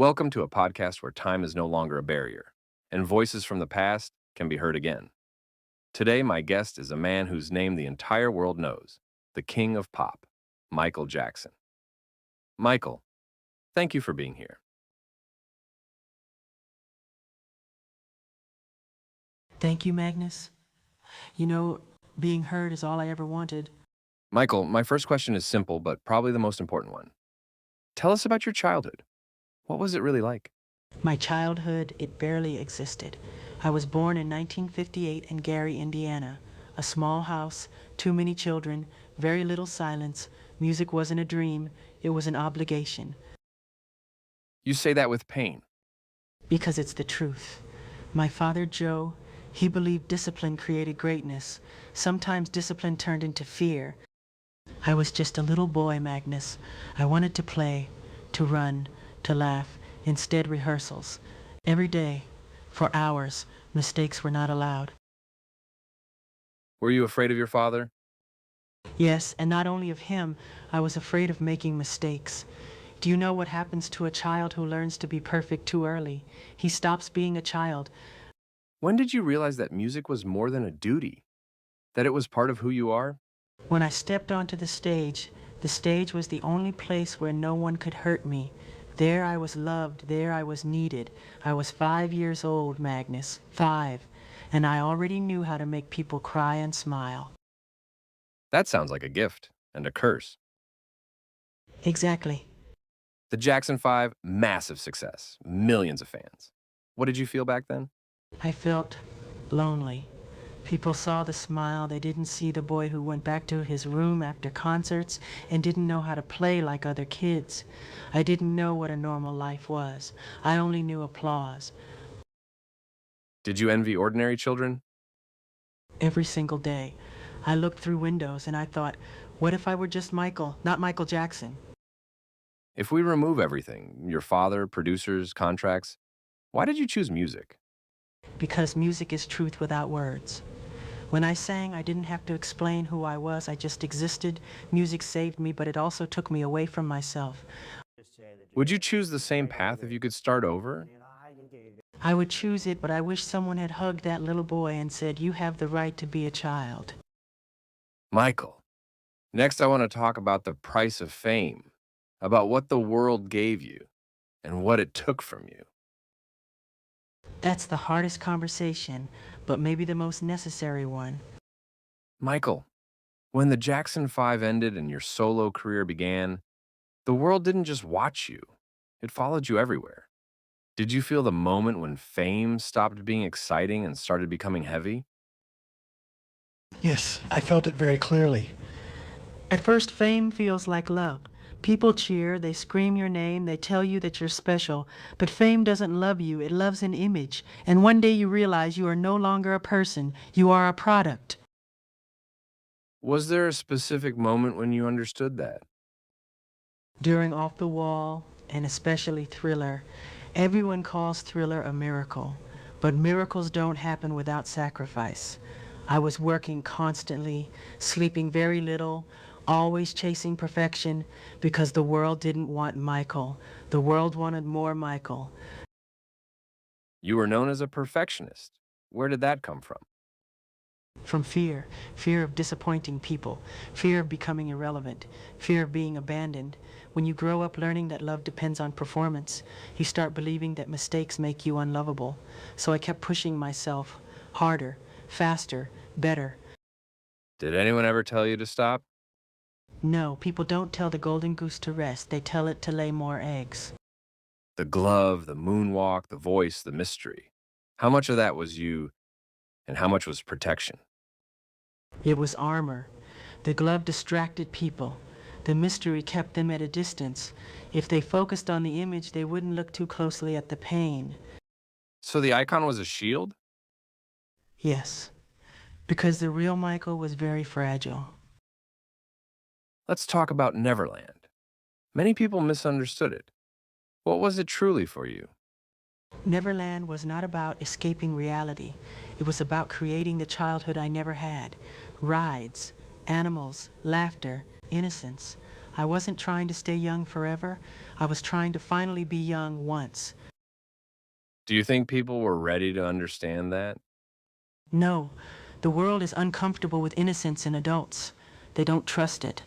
Welcome to a podcast where time is no longer a barrier, and voices from the past can be heard again. Today, my guest is a man whose name the entire world knows, the King of Pop, Michael Jackson. Michael, thank you for being here. Thank you, Magnus. You know, being heard is all I ever wanted. Michael, my first question is simple, but probably the most important one. Tell us about your childhood. What was it really like? My childhood, it barely existed. I was born in 1958 in Gary, Indiana. A small house, too many children, very little silence. Music wasn't a dream, it was an obligation. You say that with pain. Because it's the truth. My father, Joe, he believed discipline created greatness. Sometimes discipline turned into fear. I was just a little boy, Magnus. I wanted to play, to run, to laugh. Instead, rehearsals. Every day, for hours, mistakes were not allowed. Were you afraid of your father? Yes, and not only of him, I was afraid of making mistakes. Do you know what happens to a child who learns to be perfect too early? He stops being a child. When did you realize that music was more than a duty? That it was part of who you are? When I stepped onto the stage was the only place where no one could hurt me. There I was loved, there I was needed. I was 5 years old, Magnus, 5, and I already knew how to make people cry and smile. That sounds like a gift and a curse. Exactly. The Jackson 5, massive success, millions of fans. What did you feel back then? I felt lonely. People saw the smile, they didn't see the boy who went back to his room after concerts and didn't know how to play like other kids. I didn't know what a normal life was. I only knew applause. Did you envy ordinary children? Every single day, I looked through windows and I thought, what if I were just Michael, not Michael Jackson? If we remove everything, your father, producers, contracts, why did you choose music? Because music is truth without words. When I sang, I didn't have to explain who I was. I just existed. Music saved me, but it also took me away from myself. Would you choose the same path if you could start over? I would choose it, but I wish someone had hugged that little boy and said, you have the right to be a child. Michael, next I want to talk about the price of fame, about what the world gave you and what it took from you. That's the hardest conversation, but maybe the most necessary one. Michael, when the Jackson 5 ended and your solo career began, the world didn't just watch you, it followed you everywhere. Did you feel the moment when fame stopped being exciting and started becoming heavy? Yes, I felt it very clearly. At first, fame feels like love. People cheer, they scream your name, they tell you that you're special. But fame doesn't love you, it loves an image. And one day you realize you are no longer a person, you are a product. Was there a specific moment when you understood that? During Off the Wall, and especially Thriller, everyone calls Thriller a miracle. But miracles don't happen without sacrifice. I was working constantly, sleeping very little, always chasing perfection because the world didn't want Michael. The world wanted more Michael. You were known as a perfectionist. Where did that come from? From fear, fear of disappointing people, fear of becoming irrelevant, fear of being abandoned. When you grow up learning that love depends on performance, you start believing that mistakes make you unlovable. So I kept pushing myself harder, faster, better. Did anyone ever tell you to stop? No, people don't tell the golden goose to rest. They tell it to lay more eggs. The glove, the moonwalk, the voice, the mystery. How much of that was you and how much was protection? It was armor. The glove distracted people. The mystery kept them at a distance. If they focused on the image, they wouldn't look too closely at the pain. So the icon was a shield? Yes, because the real Michael was very fragile. Let's talk about Neverland. Many people misunderstood it. What was it truly for you? Neverland was not about escaping reality. It was about creating the childhood I never had. Rides, animals, laughter, innocence. I wasn't trying to stay young forever. I was trying to finally be young once. Do you think people were ready to understand that? No, the world is uncomfortable with innocence in adults. They don't trust it.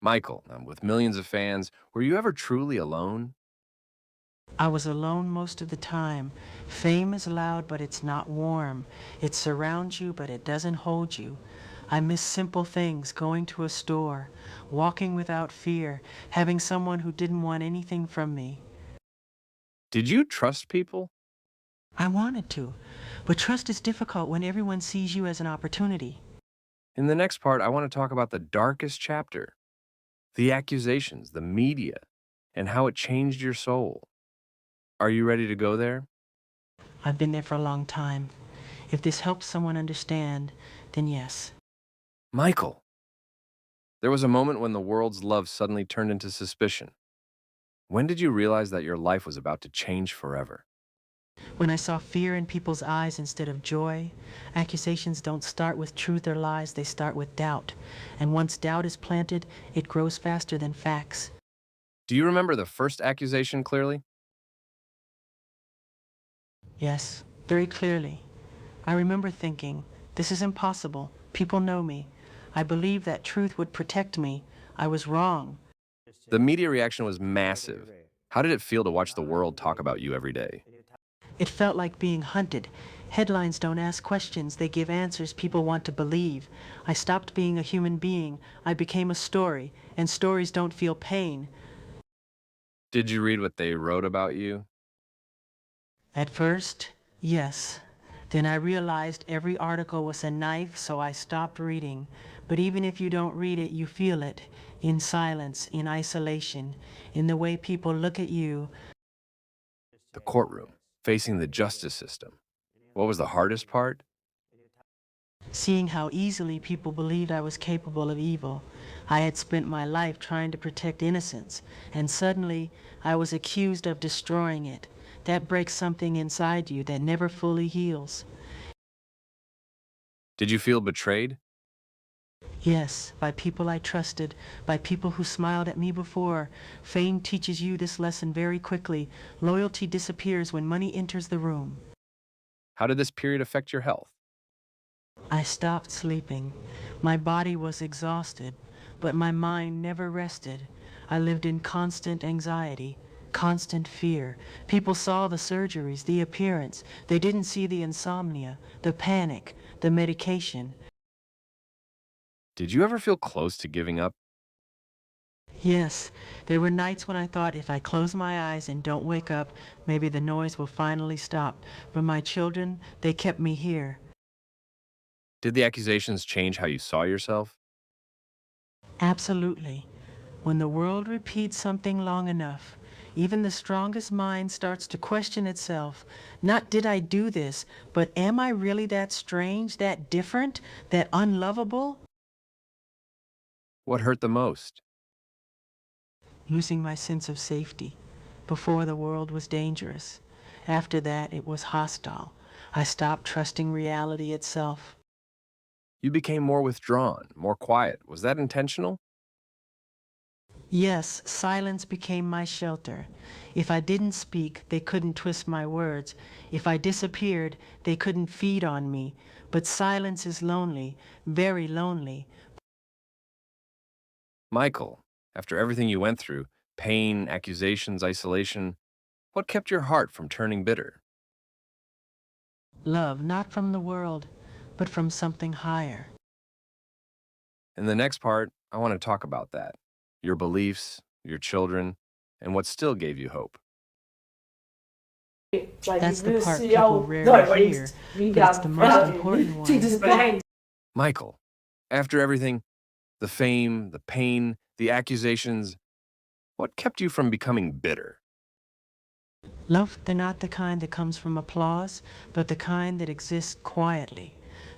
Michael, with millions of fans, were you ever truly alone? I was alone most of the time. Fame is loud, but it's not warm. It surrounds you, but it doesn't hold you. I miss simple things, going to a store, walking without fear, having someone who didn't want anything from me. Did you trust people? I wanted to, but trust is difficult when everyone sees you as an opportunity. In the next part, I want to talk about the darkest chapter, the accusations, the media, and how it changed your soul. Are you ready to go there? I've been there for a long time. If this helps someone understand, then yes. Michael, there was a moment when the world's love suddenly turned into suspicion. When did you realize that your life was about to change forever? When I saw fear in people's eyes instead of joy, accusations don't start with truth or lies, they start with doubt. And once doubt is planted, it grows faster than facts. Do you remember the first accusation clearly? Yes, very clearly. I remember thinking, this is impossible. People know me. I believed that truth would protect me. I was wrong. The media reaction was massive. How did it feel to watch the world talk about you every day? It felt like being hunted. Headlines don't ask questions, they give answers people want to believe. I stopped being a human being. I became a story, and stories don't feel pain. Did you read what they wrote about you? At first, yes. Then I realized every article was a knife, so I stopped reading. But even if you don't read it, you feel it. In silence, in isolation, in the way people look at you. The courtroom, facing the justice system. What was the hardest part? Seeing how easily people believed I was capable of evil. I had spent my life trying to protect innocence, and suddenly I was accused of destroying it. That breaks something inside you that never fully heals. Did you feel betrayed? Yes, by people I trusted, by people who smiled at me before. Fame teaches you this lesson very quickly. Loyalty disappears when money enters the room. How did this period affect your health? I stopped sleeping. My body was exhausted, but my mind never rested. I lived in constant anxiety, constant fear. People saw the surgeries, the appearance. They didn't see the insomnia, the panic, the medication. Did you ever feel close to giving up? Yes, there were nights when I thought if I close my eyes and don't wake up, maybe the noise will finally stop. But my children, they kept me here. Did the accusations change how you saw yourself? Absolutely. When the world repeats something long enough, even the strongest mind starts to question itself. Not did I do this, but am I really that strange, that different, that unlovable? What hurt the most? Losing my sense of safety. Before, the world was dangerous. After that, it was hostile. I stopped trusting reality itself. You became more withdrawn, more quiet. Was that intentional? Yes, silence became my shelter. If I didn't speak, they couldn't twist my words. If I disappeared, they couldn't feed on me. But silence is lonely, very lonely. Michael, after everything you went through, pain, accusations, isolation, what kept your heart from turning bitter? Love, not from the world, but from something higher. In the next part, I want to talk about that. Your beliefs, your children, and what still gave you hope. That's the part people rarely hear, but it's the most important one. Michael, after everything, the fame, the pain, the accusations, what kept you from becoming bitter? Love, they're not the kind that comes from applause, but the kind that exists quietly.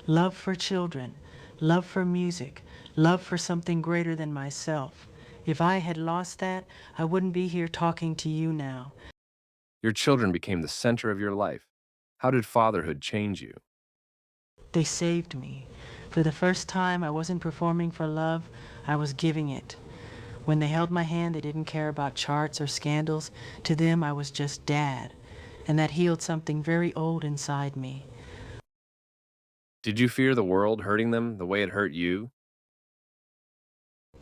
Love for children, love for music, love for something greater than myself. If I had lost that, I wouldn't be here talking to you now. Your children became the center of your life. How did fatherhood change you? They saved me. For the first time, I wasn't performing for love, I was giving it. When they held my hand, they didn't care about charts or scandals. To them, I was just dad. And that healed something very old inside me. Did you fear the world hurting them the way it hurt you?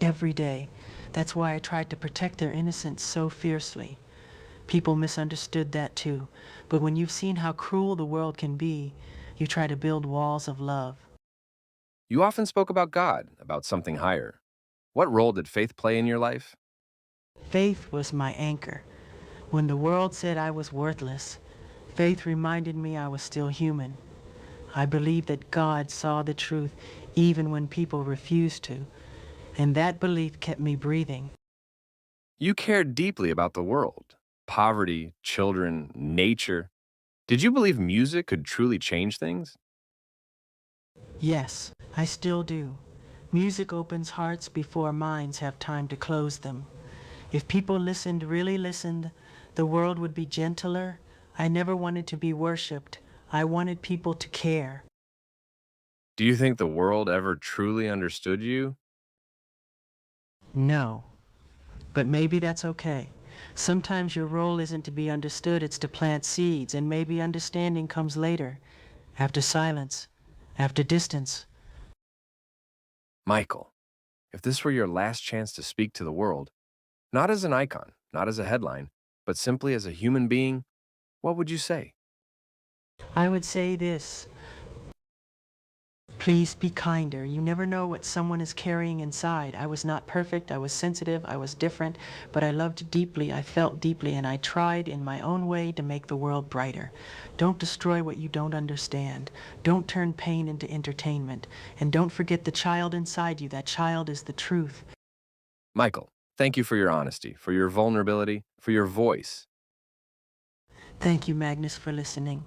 Every day. That's why I tried to protect their innocence so fiercely. People misunderstood that too. But when you've seen how cruel the world can be, you try to build walls of love. You often spoke about God, about something higher. What role did faith play in your life? Faith was my anchor. When the world said I was worthless, faith reminded me I was still human. I believed that God saw the truth even when people refused to, and that belief kept me breathing. You cared deeply about the world, poverty, children, nature. Did you believe music could truly change things? Yes, I still do. Music opens hearts before minds have time to close them. If people listened, really listened, the world would be gentler. I never wanted to be worshipped. I wanted people to care. Do you think the world ever truly understood you? No, but maybe that's okay. Sometimes your role isn't to be understood, it's to plant seeds, and maybe understanding comes later, after silence, after distance. Michael, if this were your last chance to speak to the world, not as an icon, not as a headline, but simply as a human being, what would you say? I would say this. Please be kinder. You never know what someone is carrying inside. I was not perfect. I was sensitive. I was different. But I loved deeply. I felt deeply. And I tried in my own way to make the world brighter. Don't destroy what you don't understand. Don't turn pain into entertainment. And don't forget the child inside you. That child is the truth. Michael, thank you for your honesty, for your vulnerability, for your voice. Thank you, Magnus, for listening.